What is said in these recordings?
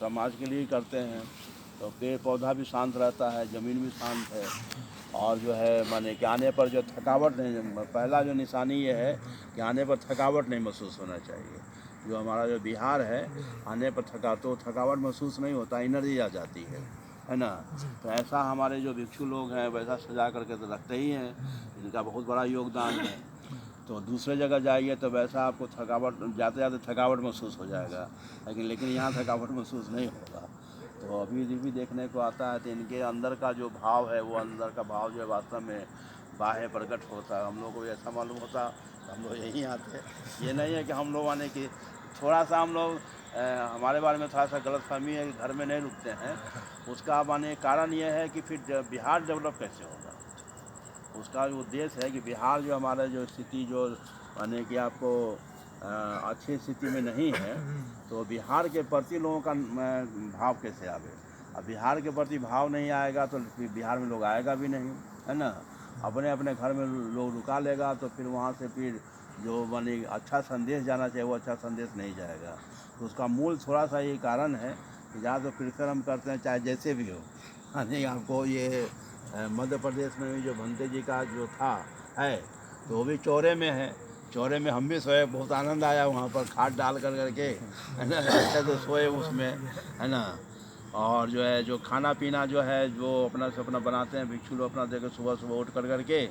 समाज के लिए ही करते हैं। तो पेड़ पौधा भी शांत रहता है, ज़मीन भी शांत है, और जो है माने कि आने पर जो थकावट नहीं, पहला जो निशानी ये है कि आने पर थकावट नहीं महसूस होना चाहिए। जो हमारा जो बिहार है, आने पर थकावट महसूस नहीं होता, एनर्जी आ जाती है ना। तो ऐसा हमारे जो भिक्षु लोग हैं वैसा सजा करके तो रखते ही हैं, इनका बहुत बड़ा योगदान है। तो दूसरे जगह जाइए तो वैसा आपको थकावट, जाते जाते थकावट महसूस हो जाएगा, लेकिन यहाँ थकावट महसूस नहीं होगा। तो अभी भी देखने को आता है, तो इनके अंदर का जो भाव है, वो अंदर का भाव जो है वास्तव में बाहर प्रकट होता है। हम लोग को ऐसा मालूम होता हम लोग यहीं आते। ये नहीं है कि हम लोग आने की थोड़ा सा हम लोग हमारे बारे में थोड़ा सा गलतफहमी है कि घर में नहीं रुकते हैं। उसका माने कारण ये है कि फिर बिहार डेवलप कैसे होगा। उसका जो उद्देश्य है कि बिहार जो हमारा जो स्थिति जो माने कि आपको अच्छी स्थिति में नहीं है, तो बिहार के प्रति लोगों का भाव कैसे आवे। अब बिहार के प्रति भाव नहीं आएगा तो फिर बिहार में लोग आएगा भी नहीं, है ना। अपने अपने घर में लोग रुका लेगा, तो फिर वहाँ से फिर जो माने अच्छा संदेश जाना चाहिए वो अच्छा संदेश नहीं जाएगा। तो उसका मूल थोड़ा सा ये कारण है कि जहाँ तो प्रेफर हम करते हैं चाहे जैसे भी हो। नहीं, आपको ये मध्य प्रदेश में भी जो भंते जी का जो था है, तो वो भी चौरे में है। चौरे में हम भी सोए, बहुत आनंद आया वहाँ पर खाट डाल कर करके, है ना। अच्छे से सोए उसमें, है ना। और जो है जो खाना पीना जो है जो अपना से अपना बनाते हैं भिक्षु लोग, अपना देखो सुबह सुबह उठ कर करके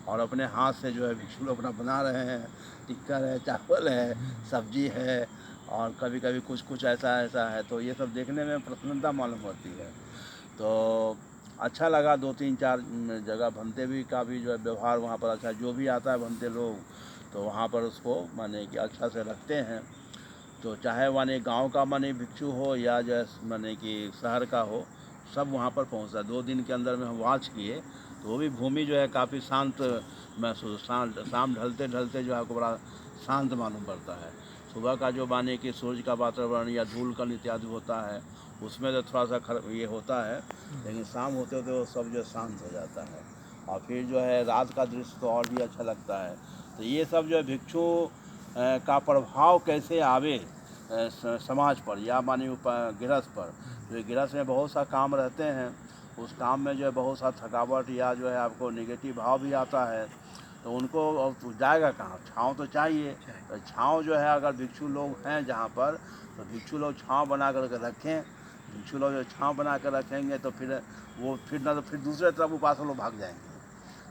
और अपने हाथ से जो है भिक्षु लोग अपना बना रहे हैं। टिक्कर है, चावल है, सब्जी है, और कभी कभी कुछ कुछ ऐसा ऐसा है। तो ये सब देखने में प्रसन्नता मालूम होती है। तो अच्छा लगा, 2-3-4 जगह भंते भी का भी जो है व्यवहार वहाँ पर अच्छा, जो भी आता है भंते लोग तो वहाँ पर उसको माने कि अच्छा से रखते हैं। तो चाहे माने गांव का माने भिक्षु हो या जो माने कि शहर का हो, सब वहाँ पर पहुँचता है। 2 दिन के अंदर में हम वॉच किए तो वो भी भूमि जो है काफ़ी शांत महसूस, शाम ढलते ढलते जो है आपको बड़ा शांत मालूम पड़ता है। सुबह का जो माने कि सूरज का वातावरण या धूलकण इत्यादि होता है उसमें तो थोड़ा सा ये होता है, लेकिन शाम होते होते वो सब जो शांत हो जाता है। और फिर जो है रात का दृश्य तो और भी अच्छा लगता है। तो ये सब जो है भिक्षु का प्रभाव कैसे आवे समाज पर या मानी गृहस्थ पर। जो गृहस्थ में बहुत सा काम रहते हैं, उस काम में जो है बहुत सा थकावट या जो है आपको नेगेटिव भाव भी आता है, तो उनको तो जाएगा कहाँ, छाँव तो चाहिए। तो छाँव जो है अगर भिक्षु लोग हैं जहाँ पर, तो भिक्षु लोग छाँव बना करके रखें। भिक्षु लोग जो छाँव बना कर रखेंगे तो फिर वो फिर ना तो फिर दूसरे तरफ उपासक लोग भाग जाएंगे,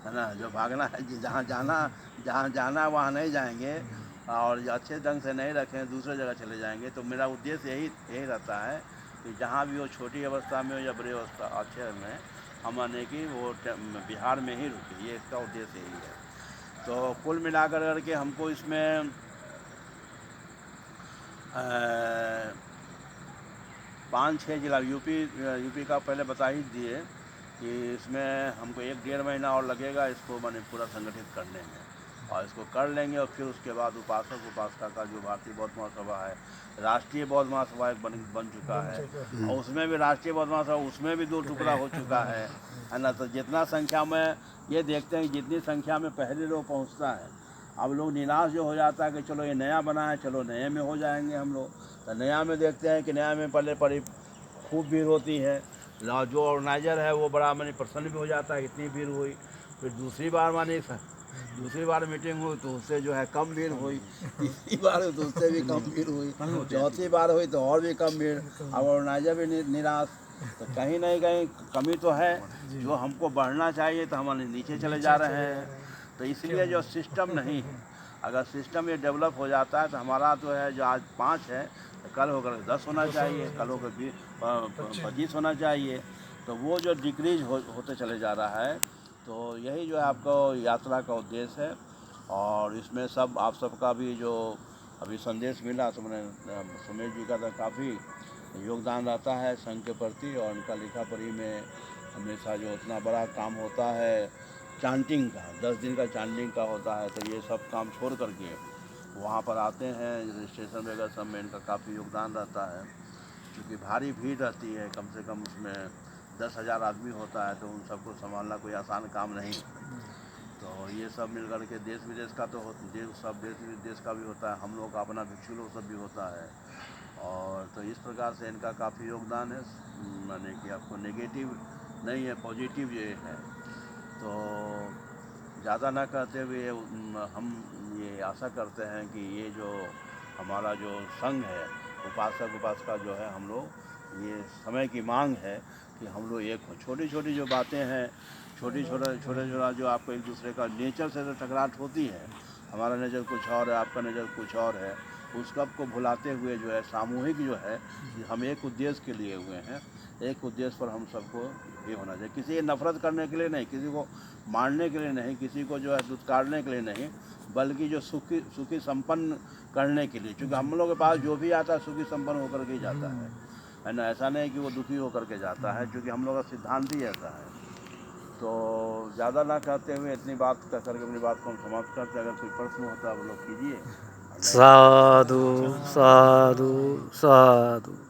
है ना। जो भागना है कि जहाँ जाना वहाँ नहीं जाएंगे, और अच्छे ढंग से नहीं रखें दूसरे जगह चले जाएंगे। तो मेरा उद्देश्य यही रहता है कि जहाँ भी हो, छोटी अवस्था में हो या बड़ी अवस्था अच्छे में, हम आने की वो बिहार में ही रुके, ये इसका उद्देश्य यही है। तो कुल मिलाकर करके हमको इसमें 5-6 जिला यूपी का पहले बता ही दिए कि इसमें हमको 1-1.5 महीना और लगेगा इसको माने पूरा संगठित करने में। और इसको कर लेंगे और फिर उसके बाद उपासक उपासिका का जो भारतीय बौद्ध महासभा है, राष्ट्रीय बौद्ध महासभा एक बन चुका है, और उसमें भी राष्ट्रीय बौद्ध महासभा उसमें भी 2 टुकड़ा हो चुका है ना। तो जितना संख्या में ये देखते हैं जितनी संख्या में पहले लोग पहुँचता है, अब लोग निराश जो हो जाता है कि चलो ये नया बना है, चलो नए में हो जाएंगे हम लोग। तो नया में देखते हैं कि नया में पहले बड़ी खूब भीड़ होती है, जो ऑर्गेनाइजर है वो बड़ा मानी प्रसन्न भी हो जाता है इतनी भीड़ हुई। फिर दूसरी बार मीटिंग हुई तो उससे जो है कम भीड़ हुई, तीसरी बार हुई तो उससे भी कम भीड़ हुई, चौथी बार हुई तो और भी कम भीड़। अब ऑर्गेनाइजर भी निराश। तो कहीं नहीं कहीं कमी तो है, जो हमको बढ़ना चाहिए तो हम नीचे चले जा रहे हैं। तो इसलिए जो सिस्टम नहीं है, अगर सिस्टम ये डेवलप हो जाता है तो हमारा तो है जो आज 5 है तो कल होकर 10 होना चाहिए, कल होकर 25 होना चाहिए। तो वो जो डिक्रीज होते चले जा रहा है। तो यही जो है आपको यात्रा का उद्देश्य है। और इसमें सब आप सबका भी जो अभी संदेश मिला तो मैंने सुमेश जी का तो काफ़ी योगदान रहता है संघ के प्रति, और उनका लिखा पढ़ी में हमेशा जो उतना बड़ा काम होता है चांटिंग का, 10 दिन का चांटिंग का होता है, तो ये सब काम छोड़ करके वहाँ पर आते हैं। रजिस्ट्रेशन वगैरह सब में इनका काफ़ी योगदान रहता है, क्योंकि भारी भीड़ रहती है, कम से कम उसमें 10,000 आदमी होता है, तो उन सबको संभालना कोई आसान काम नहीं। तो ये सब मिल कर के देश विदेश का तो सब देश विदेश का भी होता है, हम लोग का अपना भिक्षु लोग सब भी होता है। और तो इस प्रकार से इनका काफ़ी योगदान है, माने कि आपको नेगेटिव नहीं है, पॉजिटिव ये है। तो ज़्यादा ना कहते हुए हम ये आशा करते हैं कि ये जो हमारा जो संघ है, उपासक उपासिका जो है, हम लोग ये समय की मांग है कि हम लोग एक छोटी छोटी जो बातें हैं, छोटा जो आपको एक दूसरे का नेचर से तो टकराट होती है, हमारा नेचर कुछ और है, आपका नेचर कुछ और है, उस सब को भुलाते हुए जो है सामूहिक जो है, हम एक उद्देश्य के लिए हुए हैं, एक उद्देश्य पर हम सबको ये होना चाहिए। किसी नफरत करने के लिए नहीं, किसी को मारने के लिए नहीं, किसी को जो है दुत्कारने के लिए नहीं, बल्कि जो सुखी संपन्न करने के लिए, क्योंकि हम लोग के पास जो भी आता है सुखी संपन्न होकर के ही जाता है ना। ऐसा नहीं कि वो दुखी होकर के जाता है, क्योंकि हम लोग का सिद्धांत ही ऐसा है। तो ज़्यादा ना कहते हुए इतनी बात कह करके अपनी बात को हम समाप्त करते हैं। अगर कोई प्रश्न होता है वो लोग कीजिए। साधु साधु साधु।